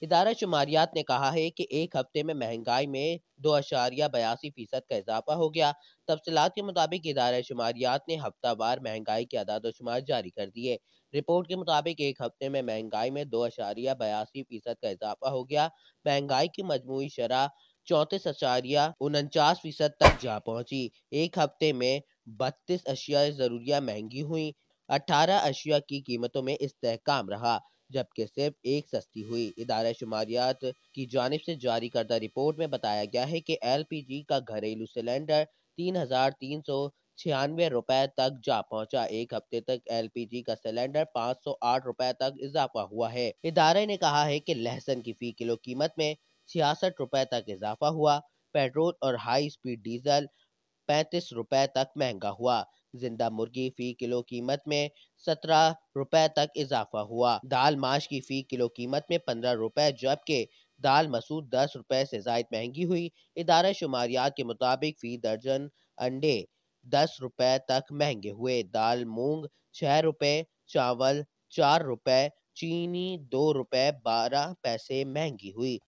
ادارہ شماریات نے کہا ہے کہ ایک ہفتے میں مہنگائی میں 2.82% کا اضافہ ہو گیا۔ تفصیلات کے مطابق ادارہ شماریات نے ہفتہ وار مہنگائی کے اعداد و شمار جاری کر دیے۔ رپورٹ کے مطابق ایک ہفتے میں مہنگائی میں 2.82% کا اضافہ ہو گیا۔ مہنگائی کی مجموعی شرح 34.49% تک جا پہنچی۔ ایک ہفتے میں 32 اشیاء ضروریہ مہنگی ہوئیں، 18 اشیاء کی قیمتوں میں استحکام رہا، جبکہ صرف ایک سستی ہوئی۔ ادارہ شماریات کی جانب سے جاری کردہ رپورٹ میں بتایا گیا ہے کہ ایل پی جی کا گھریلو سلنڈر 3,396 روپے تک جا پہنچا۔ ایک ہفتے تک ایل پی جی کا سلنڈر 508 روپے تک اضافہ ہوا ہے۔ ادارے نے کہا ہے کہ لہسن کی فی کلو قیمت میں 66 روپے تک اضافہ ہوا۔ پیٹرول اور ہائی اسپیڈ ڈیزل 35 روپے تک مہنگا ہوا۔ زندہ مرغی فی کلو قیمت میں 17 روپے تک اضافہ ہوا۔ دال ماش کی فی کلو قیمت میں 15 روپے جبکہ دال مسور 10 روپے سے زائد مہنگی ہوئی۔ ادارہ شماریات کے مطابق فی درجن انڈے 10 روپے تک مہنگے ہوئے۔ دال مونگ 6 روپے، چاول 4 روپے، چینی 2 روپے 12 پیسے مہنگی ہوئی۔